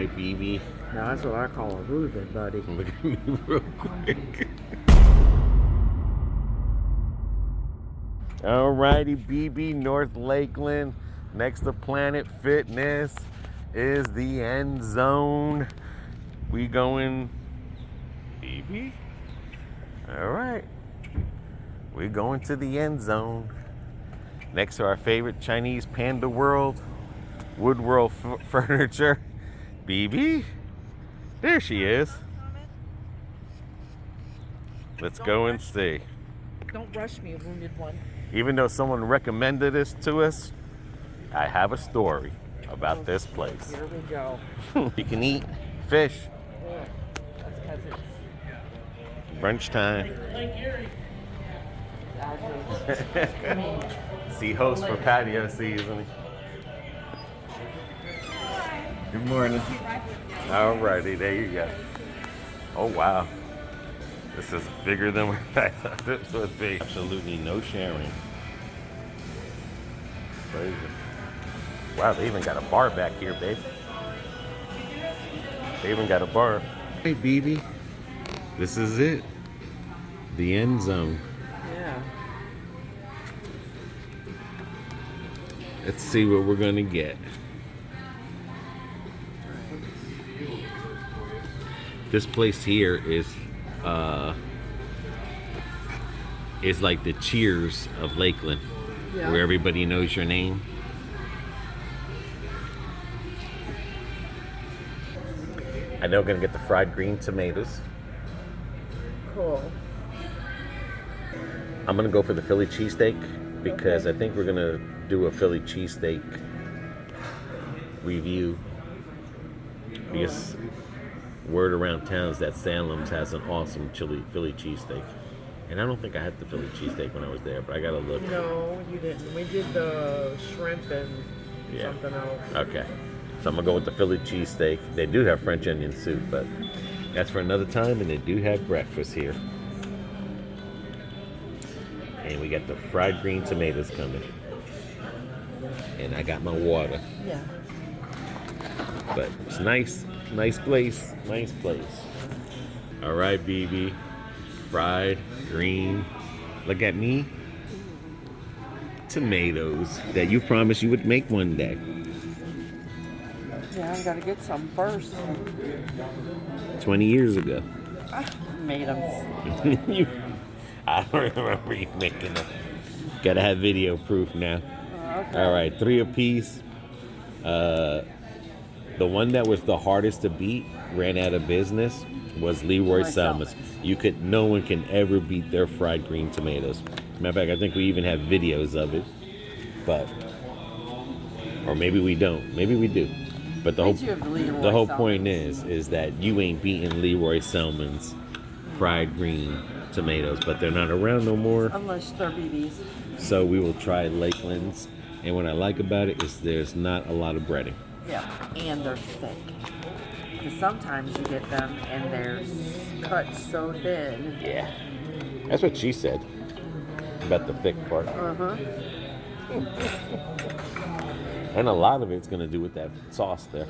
right, BB. Now that's what I call a Reuben, buddy. Look at me real quick. Alrighty, BB, North Lakeland, next to Planet Fitness is the end zone. We going, BB? Alright. We're going to the end zone. Next to our favorite Chinese Panda World, Wood World Furniture. BB? There she is. Let's go and see. Don't rush me, wounded one. Even though someone recommended this to us, I have a story about this place. Here we go. You can eat fish. Yeah, that's because it's Brunch time. See host for patio season. Good morning. Alrighty, there you go. Oh wow. This is bigger than what I thought this would be. Absolutely no sharing. Crazy. Wow, they even got a bar back here, babe. They even got a bar. Hey, BB. This is it. The end zone. yeah. Let's see what we're gonna get. This place here is like the Cheers of Lakeland, Yeah. where everybody knows your name. I know we're gonna get the fried green tomatoes. Cool. I'm gonna go for the Philly cheesesteak because I think we're gonna do a Philly cheesesteak review. Because word around town is that Salem's has an awesome Philly cheesesteak. And I don't think I had the Philly cheesesteak when I was there, but I gotta look. No, you didn't. We did the shrimp and something else. Okay. So I'm gonna go with the Philly cheesesteak. They do have French onion soup, but that's for another time, and they do have breakfast here. And we got the fried green tomatoes coming. And I got my water. Yeah. But it's nice. Nice place. Nice place. All right, BB. Fried green. Look at me. Tomatoes that you promised you would make one day. Yeah, I gotta get some first. 20 years ago. I made them. I don't remember you making them. Gotta have video proof now. Okay. All right, 3 apiece. The one that was the hardest to beat, ran out of business, was Leroy Selma's. No one can ever beat their fried green tomatoes. Matter of fact, I think we even have videos of it. But, or maybe we don't. Maybe we do. But the whole point is that you ain't beating Leroy Selman's fried green tomatoes, but they're not around no more. Unless they're BBs. So we will try Lakeland's, and what I like about it is there's not a lot of breading. Yeah, and they're thick. Because sometimes you get them and they're cut so thin. Yeah, that's what she said about the thick part. Uh-huh. And a lot of it's gonna do with that sauce there.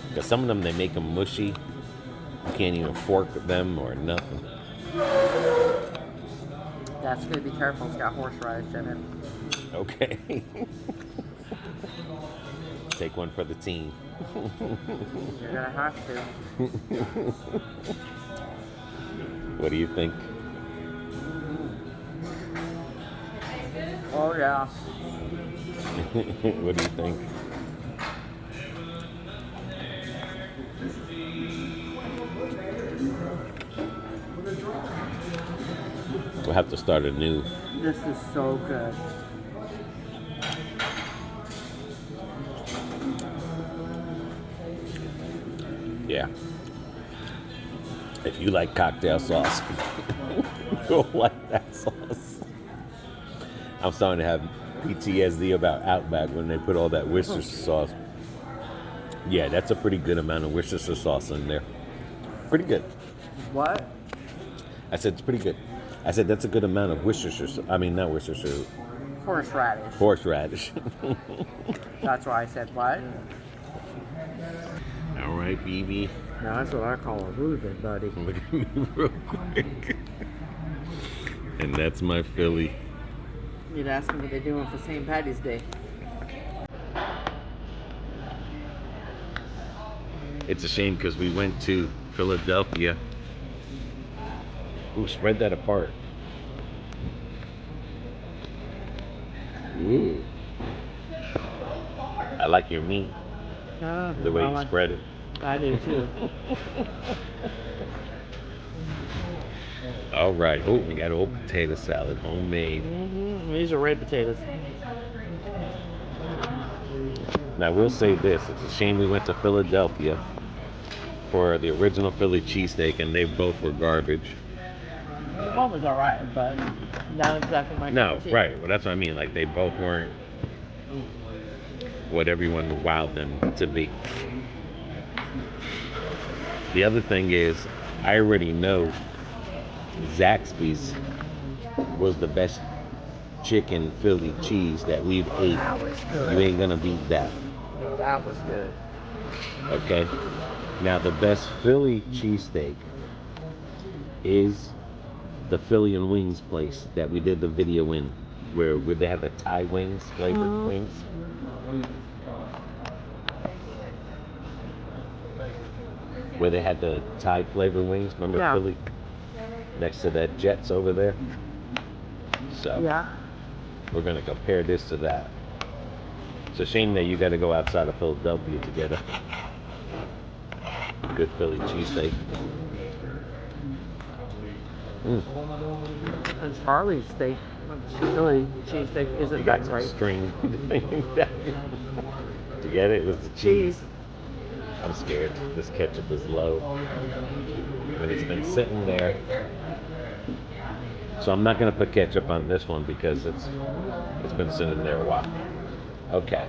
Because some of them, they make them mushy. You can't even fork them or nothing. That's good. Be careful. It's got horseradish in it. Okay. Take one for the team. You're gonna have to. What do you think? Oh yeah. What do you think? We'll have to start anew. This is so good. Yeah. If you like cocktail sauce, you'll like that sauce. I'm starting to have PTSD about Outback when they put all that Worcestershire sauce. Yeah, that's a pretty good amount of Worcestershire sauce in there. Pretty good. What? I said it's pretty good. I said that's a good amount of Worcestershire. I mean, not Worcestershire. Horseradish. Horseradish. That's why I said what? All right, BB. Now that's what I call a Reuben, buddy. Look at me real quick. And that's my Philly. You'd ask them what they're doing for St. Patty's Day. It's a shame because we went to Philadelphia. Ooh, spread that apart. Ooh. I like your meat. The way you spread it. I do too. All right. Oh, we got old potato salad, homemade. These are red potatoes. Now, we'll say this. It's a shame we went to Philadelphia for the original Philly cheesesteak, and they both were garbage. One was alright, but not exactly my No, cup of tea. right. Well, that's what I mean. Like, they both weren't what everyone wowed them to be. The other thing is, I already know Zaxby's was the best chicken Philly cheese that we've ate. That was good. You ain't gonna beat that. That was good. Okay. Now the best Philly cheesesteak is the Philly and Wings place that we did the video in, where they have the Thai wings, flavored wings. Where they had the Thai flavored wings, remember Philly? Next to that Jets over there. So we're gonna compare this to that. It's a shame that you gotta go outside of Philadelphia to get a good Philly cheesesteak. And Charlie's steak, Philly cheesesteak isn't that great. String. To get it, it was the cheese. I'm scared. This ketchup is low. And it's been sitting there. So I'm not gonna put ketchup on this one because it's been sitting there a while. Okay.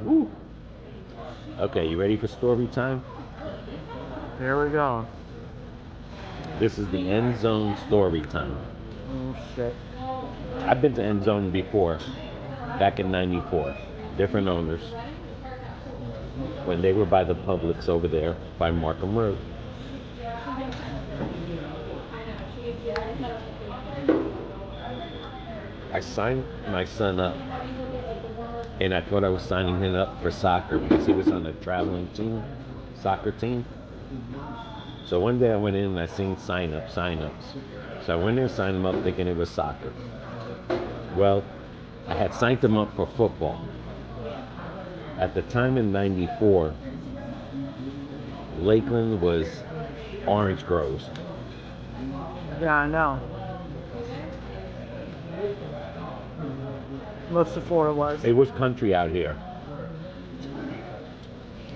Woo. Okay, you ready for story time? Here we go. This is the End Zone story time. Oh shit. I've been to End Zone before, back in '94. Different owners. When they were by the Publix over there by Markham Road. I signed my son up, and I thought I was signing him up for soccer because he was on a traveling team, soccer team. So one day I went in and I seen sign-ups. So I went in and signed him up thinking it was soccer. Well, I had signed him up for football. At the time in '94, Lakeland was orange groves. Yeah, I know. Most of Florida was. It was country out here.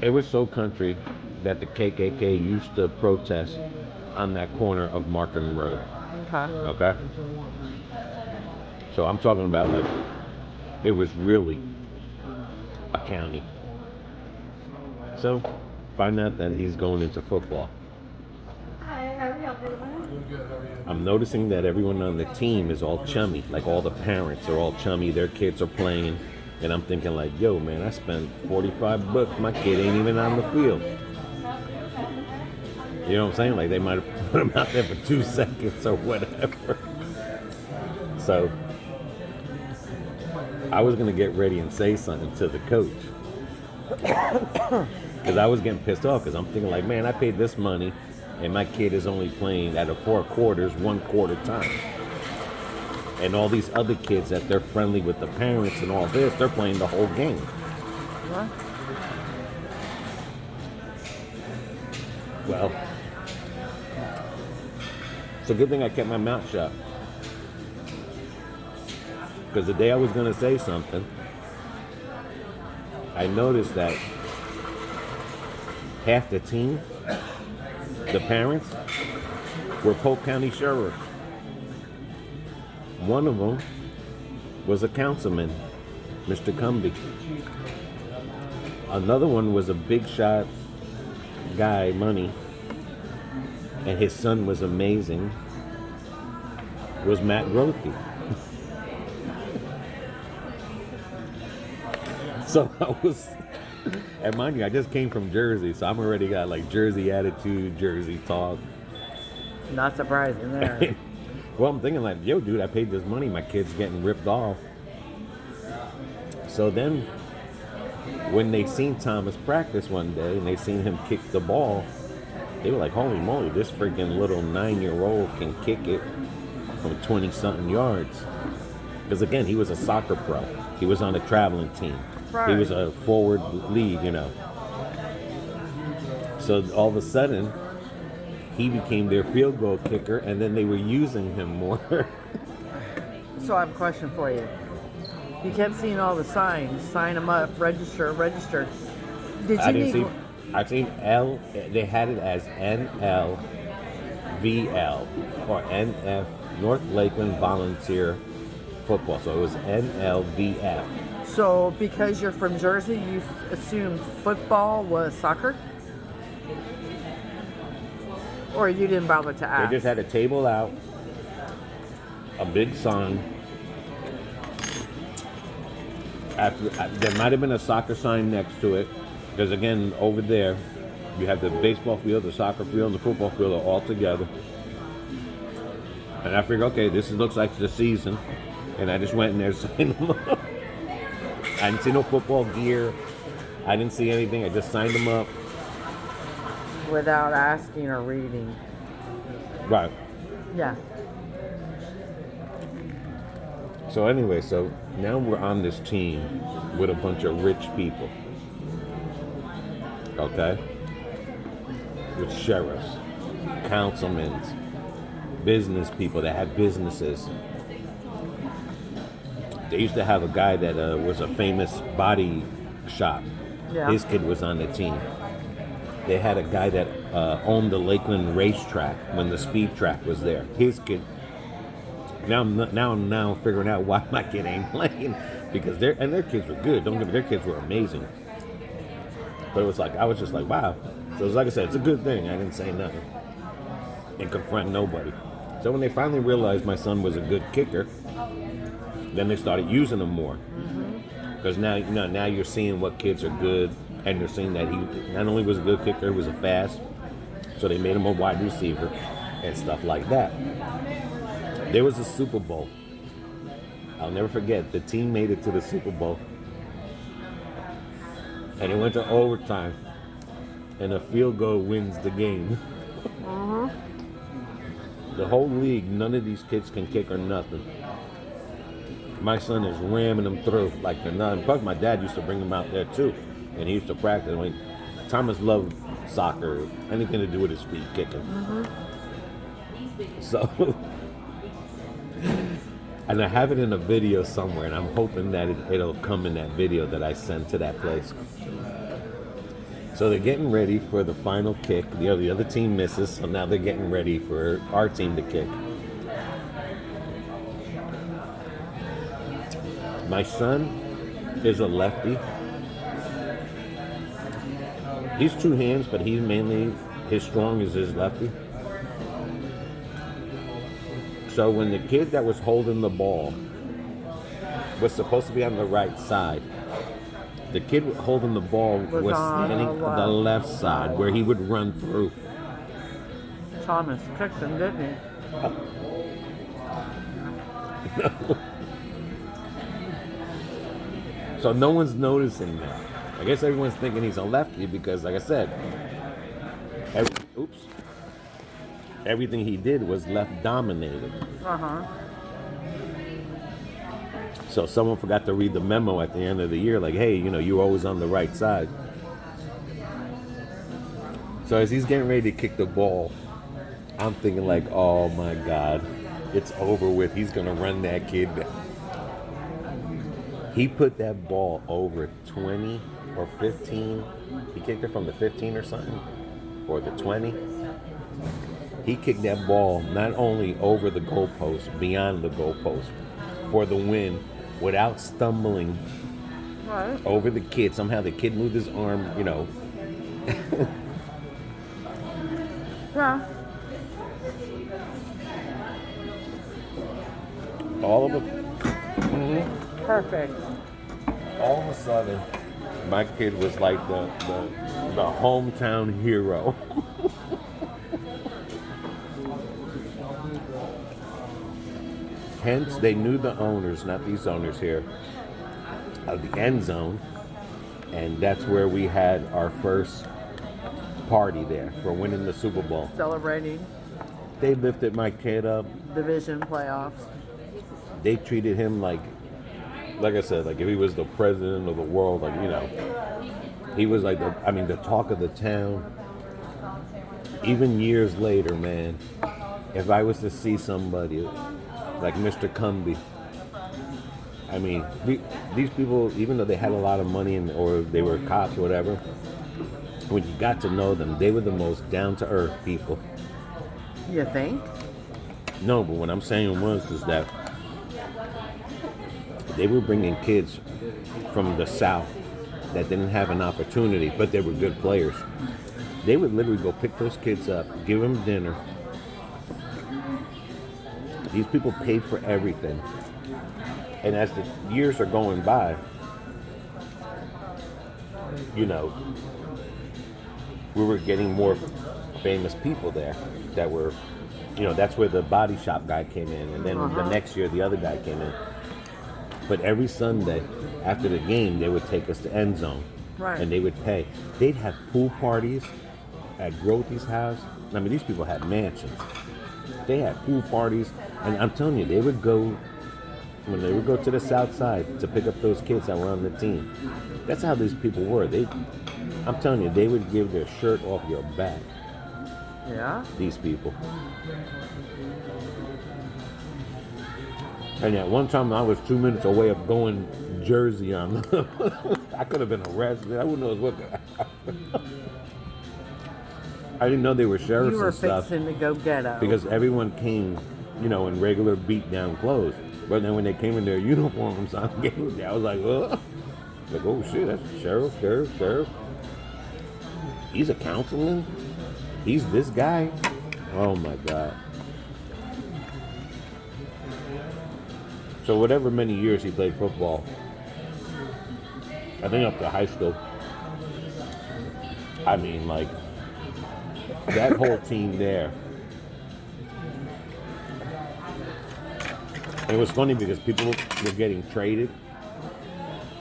It was so country that the KKK used to protest on that corner of Markham Road. Okay? So I'm talking about like, it was really a county. So, find out that he's going into football. Hi, how are you doing? I'm noticing that everyone on the team is all chummy. Like all the parents are all chummy. Their kids are playing. And I'm thinking like, yo, man, I spent $45. My kid ain't even on the field. You know what I'm saying? Like they might have put him out there for 2 seconds or whatever. So I was going to get ready and say something to the coach. Because I was getting pissed off because I'm thinking like, man, I paid this money and my kid is only playing out of 4 quarters, 1 quarter time. And all these other kids that they're friendly with the parents and all this, they're playing the whole game. What? Well, it's a good thing I kept my mouth shut. Because the day I was going to say something, I noticed that half the team, the parents, were Polk County sheriffs. One of them was a councilman, Mr. Cumbie. Another one was a big shot guy, money, and his son was amazing, was Matt Grothe. So And mind you, I just came from Jersey, so I'm already got like Jersey attitude, Jersey talk. Not surprising there. Well, I'm thinking like, yo, dude, I paid this money. My kid's getting ripped off. So then, when they seen Thomas practice one day and they seen him kick the ball, they were like, holy moly, this freaking little 9-year-old can kick it from 20-something yards. Because again, he was a soccer pro. He was on a traveling team. Right. He was a forward lead, you know. So all of a sudden, he became their field goal kicker, and then they were using him more. So I have a question for you. You kept seeing all the signs, sign them up, register. Did you need... I seen L, they had it as NLVL, or NF, North Lakeland Volunteer Football. So it was NLVF. So because you're from Jersey, you assumed football was soccer? Or you didn't bother to ask? They just had a table out, a big sign. There might have been a soccer sign next to it, because again, over there, you have the baseball field, the soccer field, and the football field are all together. And I figured, okay, this looks like the season, and I just went in there and signed them up. I didn't see no football gear. I didn't see anything. I just signed them up. Without asking or reading. Right. Yeah. So anyway, so now we're on this team with a bunch of rich people. Okay? With sheriffs, councilmen, business people that had businesses. They used to have a guy that was a famous body shop. Yeah. His kid was on the team. They had a guy that owned the Lakeland racetrack when the speed track was there. His kid. Now I'm figuring out why my kid ain't playing, because their kids were good. Don't get me, their kids were amazing. But it was like, I was just like, wow. So it was like I said, it's a good thing I didn't say nothing and confront nobody. So when they finally realized my son was a good kicker, then they started using him more. Because now you're seeing what kids are good, and they're seeing that he not only was a good kicker, he was a fast. So they made him a wide receiver and stuff like that. There was a Super Bowl. I'll never forget, the team made it to the Super Bowl. And it went to overtime. And a field goal wins the game. The whole league, none of these kids can kick or nothing. My son is ramming them through like they're nothing. Plus, my dad used to bring them out there too. And he used to practice. When Thomas loved soccer, anything to do with his feet kicking. So, and I have it in a video somewhere, and I'm hoping that it'll come in that video that I sent to that place. So they're getting ready for the final kick. The other team misses, so now they're getting ready for our team to kick. My son is a lefty. He's two hands, but he's mainly, his strong is his lefty. So when the kid that was holding the ball was supposed to be on the right side, the kid holding the ball was standing on the left side where he would run through. Thomas kicked him, didn't he? So no one's noticing that. I guess everyone's thinking he's a lefty because, like I said, everything he did was left dominated. So someone forgot to read the memo at the end of the year, like, hey, you're always on the right side. So as he's getting ready to kick the ball, I'm thinking like, oh my God, it's over with. He's gonna run that kid down. He put that ball over 20 or 15. He kicked it from the 15 or something, or the 20. He kicked that ball not only over the goalpost, beyond the goalpost, for the win, without stumbling over the kid. Somehow the kid moved his arm, Yeah. All of it. Perfect. All of a sudden, My kid was like the hometown hero. Hence, they knew the owners, not these owners here, of the end zone. And that's where we had our first party there for winning the Super Bowl. Celebrating They lifted my kid up. division playoffs. They treated him like I said, like if he was the president of the world, like, you know, he was like the talk of the town. Even years later, man, if I was to see somebody like Mr. Cumby, I mean, these people, even though they had a lot of money or they were cops or whatever, when you got to know them, they were the most down-to-earth people. You think? No, but what I'm saying is that they were bringing kids from the South that didn't have an opportunity, but they were good players. They would literally go pick those kids up, give them dinner. These people paid for everything. And as the years are going by, you know, we were getting more famous people there that were, you know, that's where the body shop guy came in. And then the next year, the other guy came in. But every Sunday after the game, they would take us to end zone. Right. And they would pay. They'd have pool parties at Grothy's house. I mean, these people had mansions. They had pool parties. And I'm telling you, they would go to the South Side to pick up those kids that were on the team. That's how these people were. I'm telling you, they would give their shirt off your back. Yeah. These people. And at one time, I was 2 minutes away of going Jersey on. I could have been arrested. I wouldn't know what. I didn't know they were sheriffs You were and stuff. fixing to go ghetto. Because everyone came, you know, in regular beat-down clothes. But then when they came in their uniforms on game day, I was like, ugh. Like, oh shit, that's sheriff. He's a councilman? He's this guy? Oh my God. So whatever many years he played football, I think up to high school, I mean, like, that whole team there. It was funny because people were getting traded,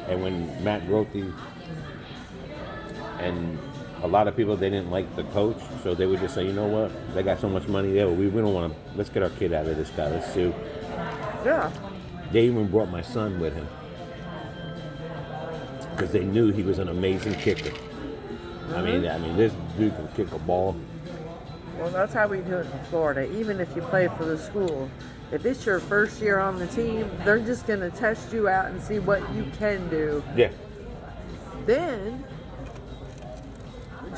and when Matt Grothy and a lot of people, they didn't like the coach, so they would just say, you know what, they got so much money there, we don't want to, let's get our kid out of this guy, let's sue. Yeah. They even brought my son with him because they knew he was an amazing kicker. I mean, this dude can kick a ball. Well, that's how we do it in Florida. Even if you play for the school, if it's your first year on the team, they're just going to test you out and see what you can do. Yeah. Then,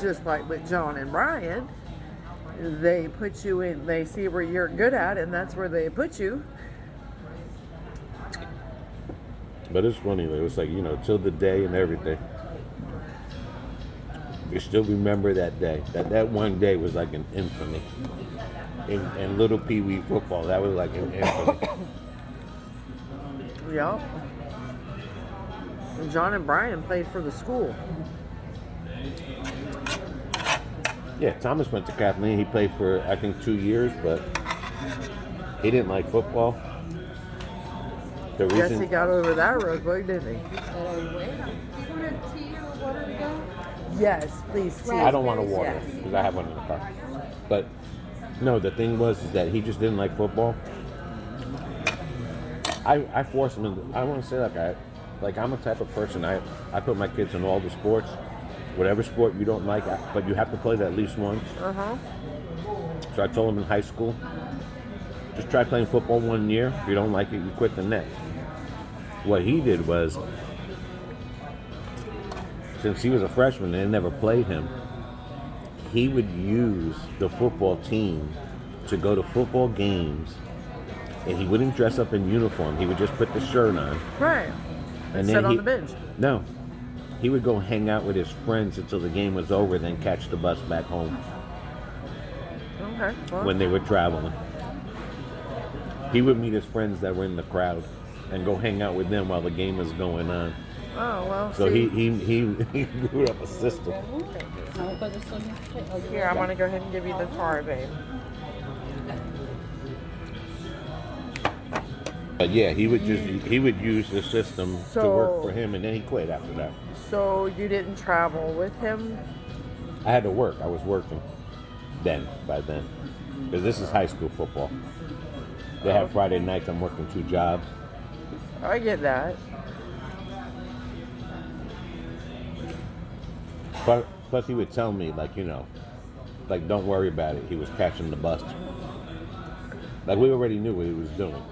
just like with John and Brian, they put you in, they see where you're good at, and that's where they put you. But it's funny, it was like, you know, till the day and everything. You still remember that day. That one day was like an infamy. In little Pee Wee football, that was like an infamy. Yep. And John and Brian played for the school. Yeah, Thomas went to Kathleen. He played for, I think, 2 years, but he didn't like football. The Guess reason he got over that real quick, didn't he? Yes, please. Tea. I don't want to water Yes. because I have one in the car. But no, the thing was is that he just didn't like football. I forced him into, I want to say like I'm a type of person, I put my kids in all the sports. Whatever sport you don't like, but you have to play that at least once. So I told him in high school, just try playing football 1 year. If you don't like it, you quit the next. What he did was, since he was a freshman and they never played him, he would use the football team to go to football games, and he wouldn't dress up in uniform. He would just put the shirt on. Right. And sit on the bench. No. He would go hang out with his friends until the game was over, then catch the bus back home. Okay. Well, When they were traveling. He would meet his friends that were in the crowd and go hang out with them while the game was going on. Oh, well, So see. he grew up a system. Here, I'm going to go ahead and give you the card, babe. But yeah, he would use the system to work So- for him, and then he quit after that. So you didn't travel with him? I had to work. I was working by then. Because this is high school football. They have Friday nights. I'm working 2 jobs. I get that. Plus he would tell me, like, like, don't worry about it. He was catching the bus. Like, we already knew what he was doing.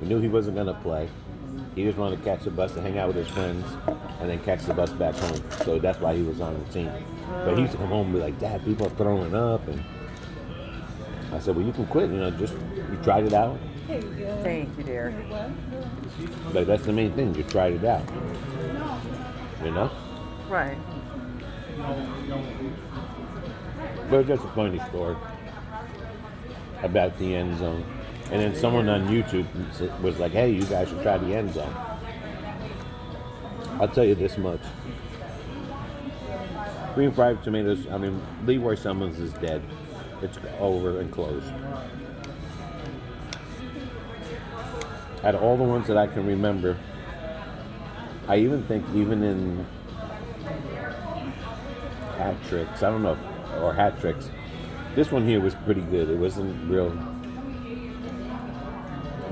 We knew he wasn't going to play. He just wanted to catch the bus to hang out with his friends and then catch the bus back home. So that's why he was on the team. But he used to come home and be like, Dad, people are throwing up. And I said, well, you can quit. You tried it out. Thank you, dear. But that's the main thing. You tried it out. Right. But it's just a funny story about the end zone. And then someone on YouTube was like, hey, you guys should try the end zone. I'll tell you this much. Green fried tomatoes, Leroy Summons is dead. It's over and closed. Out of all the ones that I can remember, I even think even in hat tricks, I don't know, or hat tricks, this one here was pretty good. It wasn't real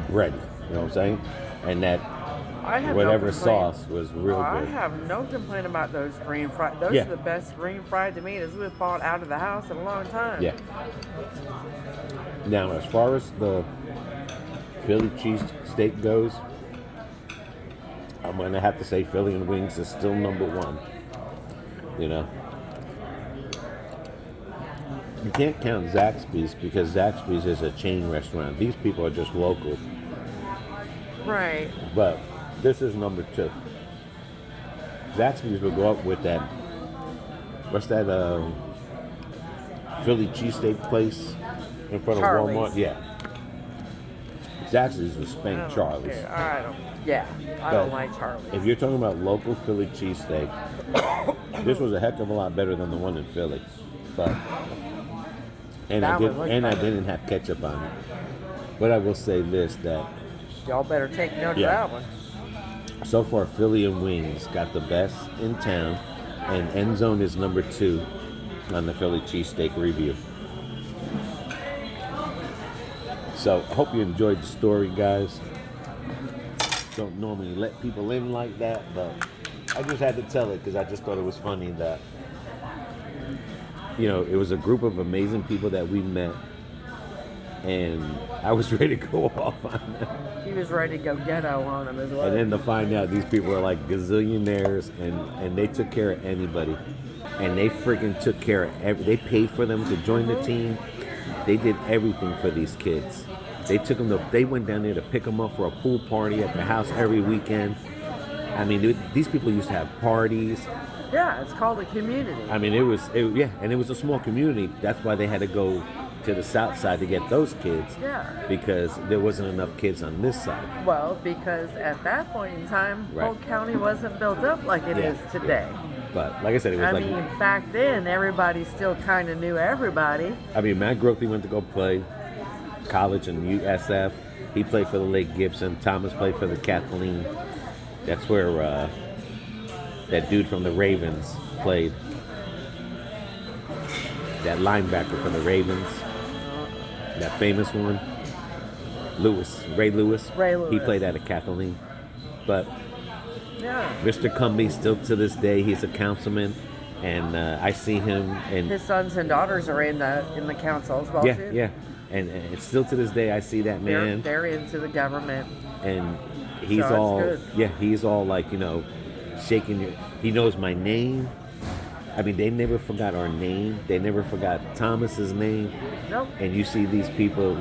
bready, you know what I'm saying? And that I have whatever no complaint. sauce was real I good. have no complaint about those green fried. Those Yeah. are the best green fried tomatoes we've bought out of the house in a long time. Yeah. Now, as far as the Philly cheese steak goes, I'm gonna have to say Philly and wings is still number 1. You can't count Zaxby's because Zaxby's is a chain restaurant. These people are just local. Right. But this is number 2. Zaxby's will go up with that. What's that? Philly cheesesteak place in front Charlie's. of Walmart. Yeah. Zaxby's will spank Charlie's. I don't like Charlie's. If you're talking about local Philly cheesesteak, this was a heck of a lot better than the one in Philly. But I didn't have ketchup on it. But I will say this, that Y'all better take note of Yeah. that one. so far Philly and wings got the best in town, and End Zone is number 2 on the Philly cheesesteak review. So I hope you enjoyed the story, guys. Don't normally let people in like that, but I just had to tell it because I just thought it was funny that it was a group of amazing people that we met, and I was ready to go off on them. He was ready to go ghetto on him as well. And then to find out these people are like gazillionaires, and they took care of anybody. And they freaking took care of they paid for them to join the team. They did everything for these kids. They went down there to pick them up for a pool party at the house every weekend. These people used to have parties. Yeah, it's called a community. It was a small community. That's why they had to go to the south side to get those kids. Yeah. Because there wasn't enough kids on this side. Well, because at that point in time, Right. Polk County wasn't built up like it is today. But like I said, it was Back then, everybody still kind of knew everybody. Matt Grothy went to go play college in USF. He played for the Lake Gibson. Thomas played for the Kathleen. That's where that dude from the Ravens played. That linebacker for the Ravens. That famous one. Ray Lewis. He played at a Kathleen. But Yeah. Mr. Cumbie, still to this day, he's a councilman. And I see him. And His sons and daughters are in the council as well, too. yeah. And still to this day, I see that man. They're into the government. And he's So it's all good. he's all like shaking he knows my name. They never forgot our name. They never forgot Thomas's name. Nope. And you see these people,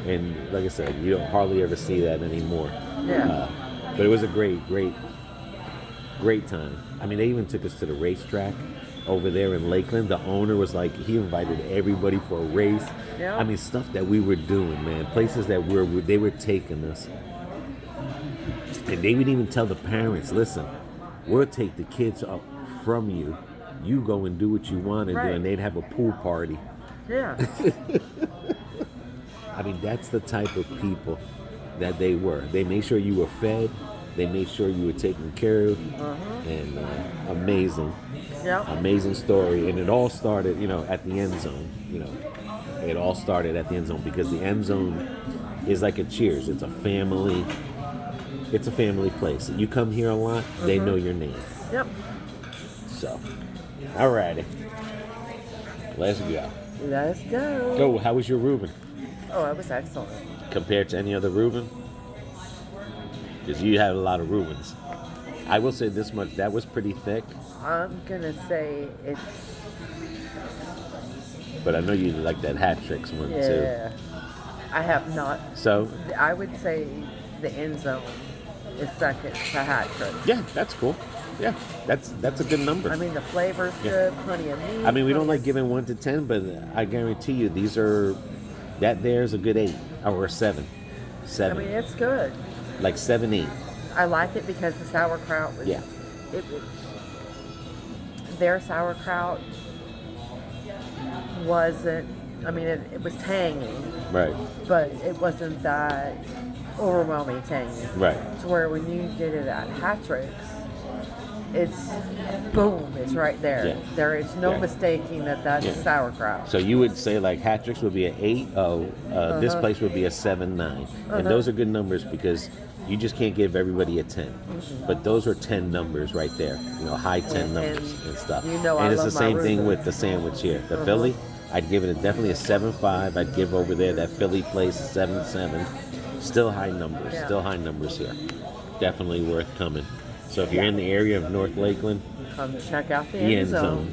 and like I said, you don't hardly ever see that anymore. Yeah. But it was a great time. They even took us to the racetrack over there in Lakeland. The owner was like, he invited everybody for a race. Yeah. Stuff that we were doing, man. Places that they were taking us. And they would even tell the parents, listen, we'll take the kids up from you. You go and do what you want to do. Right. And they'd have a pool party. Yeah. I mean, that's the type of people that they were. They made sure you were fed. They made sure you were taken care of. And amazing. Yep. Amazing story. And it all started, at the end zone. It all started at the end zone because the end zone is like a Cheers. It's a family place. You come here a lot, they know your name. Yep. So, alrighty. Let's go. Let's go. So, how was your Reuben? Oh, it was excellent. Compared to any other Reuben? Because you had a lot of Reubens. I will say this much, that was pretty thick. I'm going to say it's... But I know you like that hat tricks one too. Yeah. I have not... So? I would say the end zone is second to hat trick. Yeah, that's cool. Yeah, that's a good number. I mean, the flavor's good, plenty of meat. I mean, we don't like giving 1 to 10, but I guarantee you there's a good 8 or a 7. 7. I mean, it's good. Like 7, 8. I like it because the sauerkraut was... Yeah. Their sauerkraut wasn't... I mean, it was tangy. Right. But it wasn't that overwhelming tangy. Right. To where when you get it at Patrick's, it's boom, it's right there. Yeah. There is no mistaking that's sauerkraut. So you would say like hat tricks would be an 8. This place would be a 7, 9. And those are good numbers because you just can't give everybody a 10. But those are 10 numbers right there. High 10 numbers and stuff. I and it's love the same my thing Reuben. with the sandwich here. The Philly, I'd give it definitely a 7.5. I'd give over there that Philly place a 7.7. Still high numbers. Yeah. Still high numbers here. Definitely worth coming. So if you're in the area of North Lakeland, Come check out the the end zone.